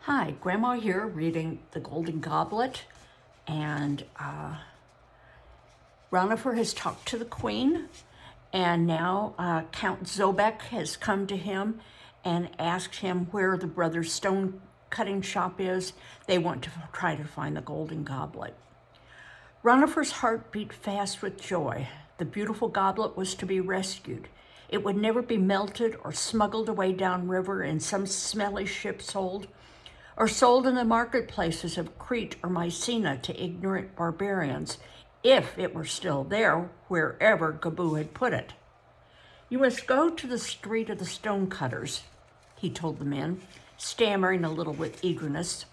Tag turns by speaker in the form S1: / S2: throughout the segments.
S1: Hi, Grandma here reading The Golden Goblet, and Ranofer has talked to the Queen, and now Count Zobek has come to him and asked him where the brothers' stone cutting shop is. They want to try to find the Golden Goblet. Ranofer's heart beat fast with joy. The beautiful goblet was to be rescued. It would never be melted or smuggled away downriver in some smelly ship's hold, or sold in the marketplaces of Crete or Mycenae to ignorant barbarians, if it were still there, wherever Gabu had put it. "You must go to the street of the stonecutters," he told the men, stammering a little with eagerness.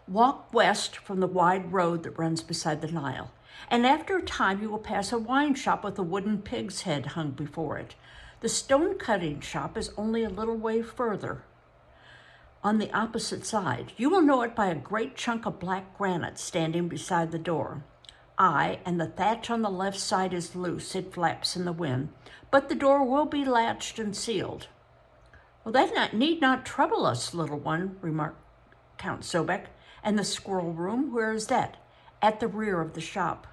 S1: "Walk west from the wide road that runs beside the Nile, and after a time you will pass a wine shop with a wooden pig's head hung before it. The stone-cutting shop is only a little way further, on the opposite side. You will know it by a great chunk of black granite standing beside the door. And the thatch on the left side is loose. It flaps in the wind, but the door will be latched and sealed." "Well, that need not trouble us, little one," remarked Count Zobek. "And the squirrel room, where is that?" "At the rear of the shop."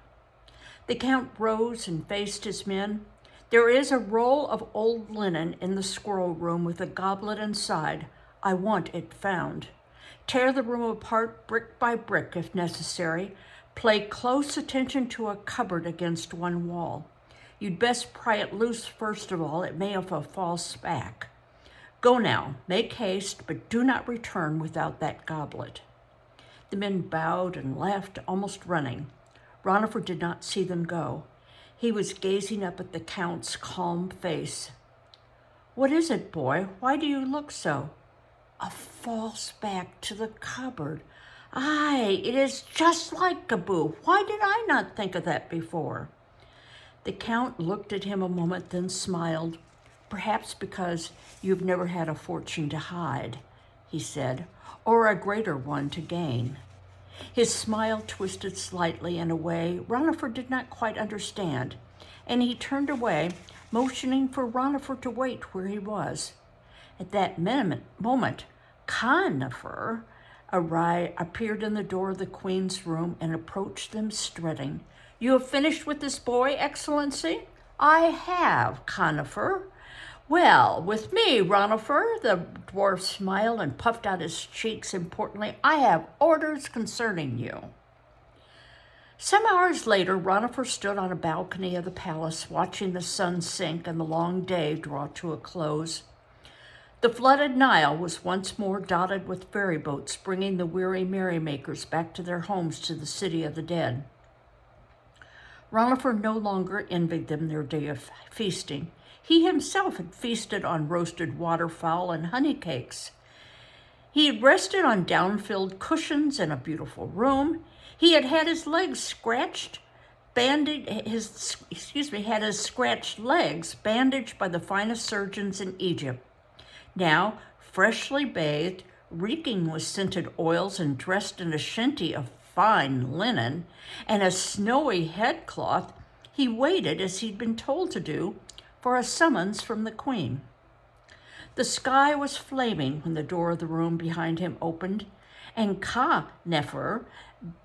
S1: The Count rose and faced his men. "There is a roll of old linen in the squirrel room with a goblet inside. I want it found. Tear the room apart brick by brick if necessary. Pay close attention to a cupboard against one wall. You'd best pry it loose first of all. It may have a false back. Go now, make haste, but do not return without that goblet." The men bowed and left, almost running. Ranofer did not see them go. He was gazing up at the Count's calm face. "What is it, boy? Why do you look so?" "A false back to the cupboard. Aye, it is just like Gabu. Why did I not think of that before?" The Count looked at him a moment, then smiled. "Perhaps because you've never had a fortune to hide," he said, "or a greater one to gain." His smile twisted slightly in a way Ranofer did not quite understand, and he turned away, motioning for Ranofer to wait where he was. At that moment, Ranofer appeared in the door of the Queen's room and approached them strutting. "You have finished with this boy, Excellency?" "I have, Ranofer." "Well, with me, Ranofer," the dwarf smiled and puffed out his cheeks importantly. "I have orders concerning you." Some hours later, Ranofer stood on a balcony of the palace, watching the sun sink and the long day draw to a close. The flooded Nile was once more dotted with ferry boats, bringing the weary merrymakers back to their homes to the city of the dead. Ranofer no longer envied them their day of feasting. He himself had feasted on roasted waterfowl and honey cakes. He had rested on down-filled cushions in a beautiful room. He had had his legs scratched, had his scratched legs bandaged by the finest surgeons in Egypt. Now, freshly bathed, reeking with scented oils and dressed in a shenty of fine linen and a snowy headcloth, he waited, as he'd been told to do, for a summons from the Queen. The sky was flaming when the door of the room behind him opened, and Ranofer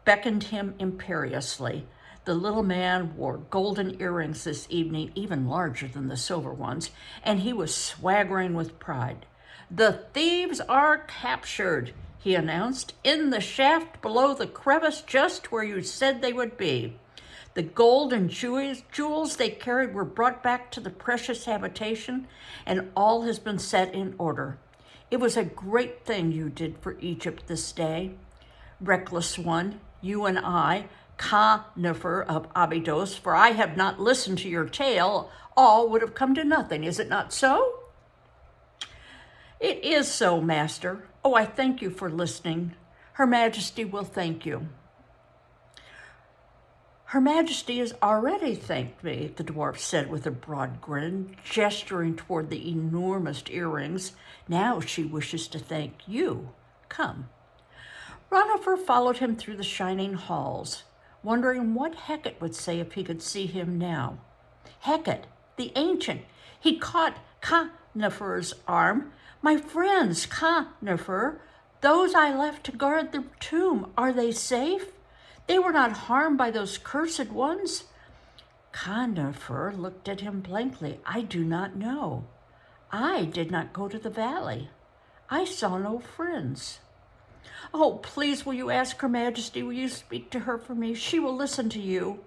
S1: beckoned him imperiously. The little man wore golden earrings this evening, even larger than the silver ones, and he was swaggering with pride. "The thieves are captured," he announced, "in the shaft below the crevice, just where you said they would be. The gold and jewels they carried were brought back to the precious habitation, and all has been set in order. It was a great thing you did for Egypt this day. Reckless one, you and I, Ranofer of Abydos, for I have not listened to your tale, all would have come to nothing. Is it not so?" "It is so, master. Oh, I thank you for listening. Her Majesty will thank you." "Her Majesty has already thanked me," the dwarf said with a broad grin, gesturing toward the enormous earrings. "Now she wishes to thank you. Come." Ranofer followed him through the shining halls, wondering what Hecate would say if he could see him now. Hecate, the ancient. He caught Ranofer's arm. "My friends, Ranofer, Those I left to guard the tomb, are they safe? They were not harmed by those cursed ones." Ranofer looked at him blankly. "I do not know. I did not go to the valley. I saw no friends." "Oh, please, will you ask Her Majesty? Will you speak to her for me? She will listen to you."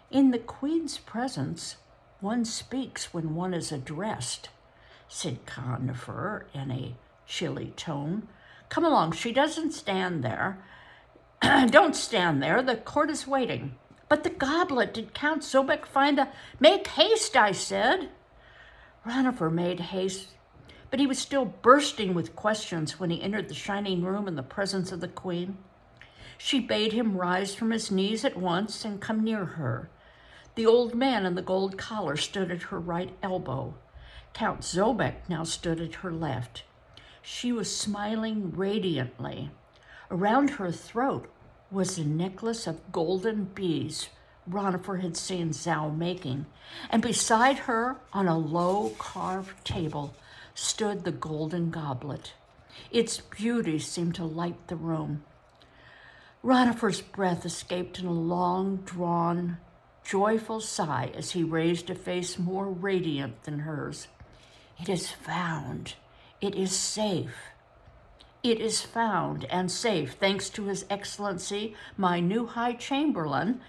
S1: "In the Queen's presence, one speaks when one is addressed," said Ranofer in a chilly tone. "Come along, she doesn't stand there. Don't stand there, the court is waiting." "But the goblet, did Count Zobek find the—" "Make haste, I said." Ranofer made haste, but he was still bursting with questions when he entered the shining room in the presence of the Queen. She bade him rise from his knees at once and come near her. The old man in the gold collar stood at her right elbow. Count Zobek now stood at her left. She was smiling radiantly. Around her throat was a necklace of golden beads Ranofer had seen Zhao making, and beside her, on a low carved table, stood the golden goblet. Its beauty seemed to light the room. Ranofer's breath escaped in a long-drawn, joyful sigh as he raised a face more radiant than hers. "It is found. It is safe. It is found and safe, thanks to His Excellency, my new High Chamberlain."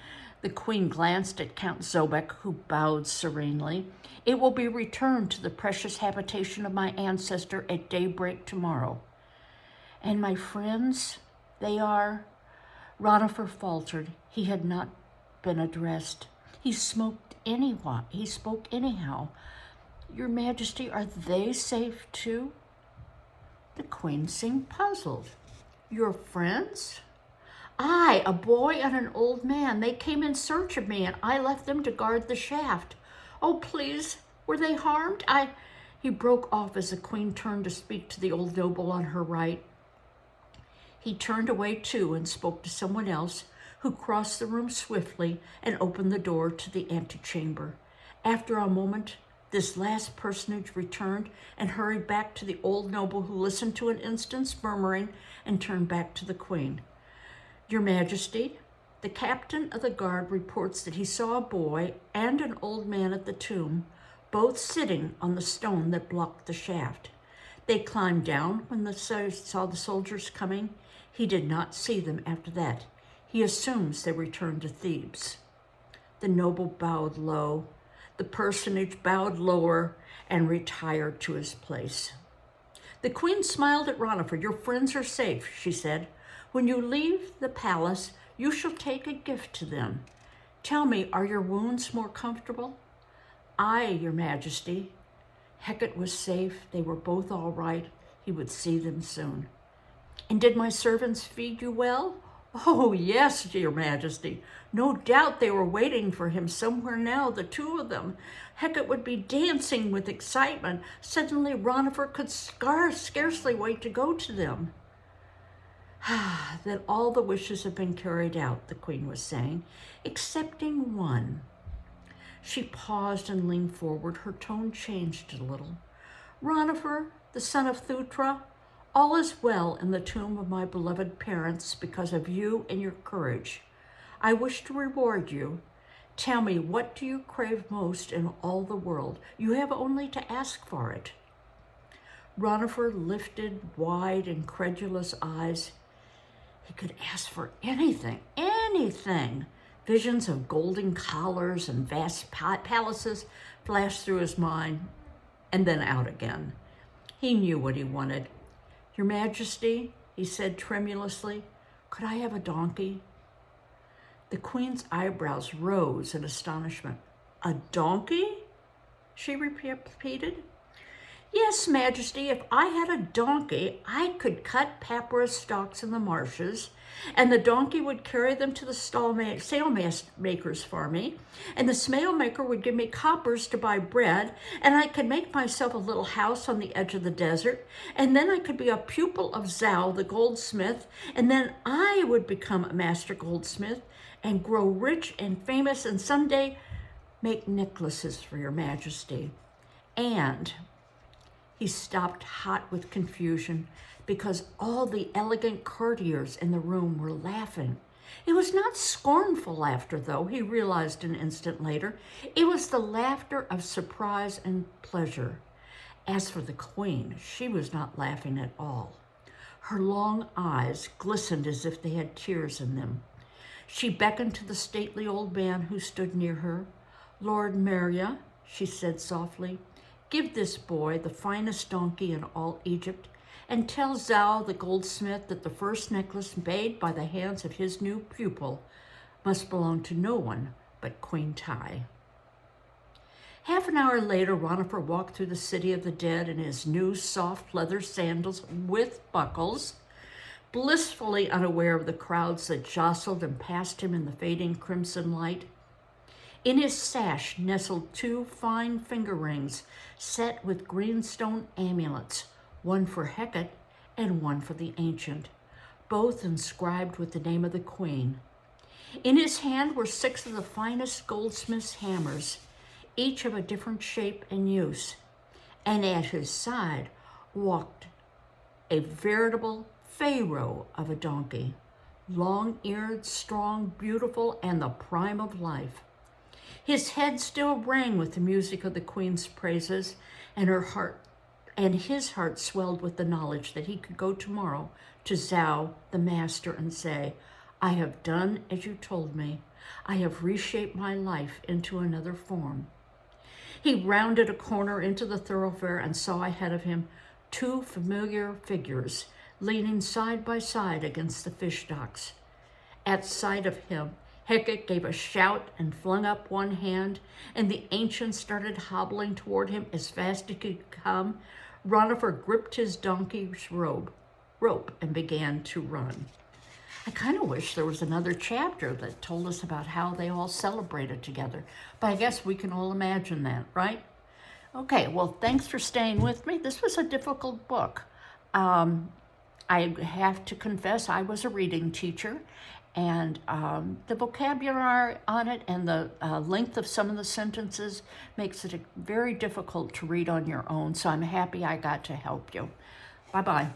S1: The Queen glanced at Count Zobek, who bowed serenely. "It will be returned to the precious habitation of my ancestor at daybreak tomorrow." "And my friends, they are—" Ranofer faltered. He had not been addressed. He spoke anyhow. "Your Majesty, are they safe too?" The Queen seemed puzzled. "Your friends?" "Aye, a boy and an old man. They came in search of me, and I left them to guard the shaft. Oh, please, were they harmed? He broke off as the Queen turned to speak to the old noble on her right. He turned away too and spoke to someone else, who crossed the room swiftly and opened the door to the antechamber. After a moment, this last personage returned and hurried back to the old noble, who listened to an instant's murmuring and turned back to the Queen. "Your Majesty, the captain of the guard reports that he saw a boy and an old man at the tomb, both sitting on the stone that blocked the shaft. They climbed down when they saw the soldiers coming. He did not see them after that. He assumes they returned to Thebes." The noble bowed low. The personage bowed lower and retired to his place. The Queen smiled at Ranofer. "Your friends are safe," she said. "When you leave the palace, you shall take a gift to them. Tell me, are your wounds more comfortable?" "Aye, Your Majesty." Hecate was safe. They were both all right. He would see them soon. "And did my servants feed you well?" "Oh, yes, Your Majesty. No doubt they were waiting for him somewhere now, the two of them. Hecate would be dancing with excitement. Suddenly, Ranofer could scarcely wait to go to them." "That all the wishes have been carried out," the Queen was saying, "excepting one." She paused and leaned forward. Her tone changed a little. "Ranofer, the son of Thutra, all is well in the tomb of my beloved parents because of you and your courage. I wish to reward you. Tell me, what do you crave most in all the world? You have only to ask for it." Ranofer lifted wide, incredulous eyes. He could ask for anything, anything. Visions of golden collars and vast palaces flashed through his mind and then out again. He knew what he wanted. "Your Majesty," he said tremulously, "could I have a donkey?" The Queen's eyebrows rose in astonishment. "A donkey?" she repeated. "Yes, Majesty, if I had a donkey, I could cut papyrus stalks in the marshes, and the donkey would carry them to the sailmakers for me, and the sailmaker would give me coppers to buy bread, and I could make myself a little house on the edge of the desert, and then I could be a pupil of Zhao, the goldsmith, and then I would become a master goldsmith and grow rich and famous, and someday make necklaces for your Majesty. And..." He stopped, hot with confusion, because all the elegant courtiers in the room were laughing. It was not scornful laughter, though, he realized an instant later. It was the laughter of surprise and pleasure. As for the queen, she was not laughing at all. Her long eyes glistened as if they had tears in them. She beckoned to the stately old man who stood near her. "Lord Maria," she said softly, "give this boy the finest donkey in all Egypt, and tell Zau the goldsmith that the first necklace made by the hands of his new pupil must belong to no one but Queen Tai." Half an hour later, Ranofer walked through the city of the dead in his new soft leather sandals with buckles, blissfully unaware of the crowds that jostled and passed him in the fading crimson light. In his sash nestled 2 fine finger rings set with greenstone amulets, one for Hecate and one for the ancient, both inscribed with the name of the queen. In his hand were 6 of the finest goldsmith's hammers, each of a different shape and use, and at his side walked a veritable pharaoh of a donkey, long-eared, strong, beautiful, and the prime of life. His head still rang with the music of the queen's praises, and his heart swelled with the knowledge that he could go tomorrow to Zau, the master, and say, "I have done as you told me. I have reshaped my life into another form." He rounded a corner into the thoroughfare and saw ahead of him 2 familiar figures leaning side by side against the fish docks. At sight of him, Hecate gave a shout and flung up one hand, and the ancient started hobbling toward him as fast as he could come. Ranofer gripped his donkey's rope and began to run. I kind of wish there was another chapter that told us about how they all celebrated together, but I guess we can all imagine that, right? Okay, well, thanks for staying with me. This was a difficult book. I have to confess, I was a reading teacher, and the vocabulary on it and the length of some of the sentences makes it very difficult to read on your own, so I'm happy I got to help you. Bye-bye.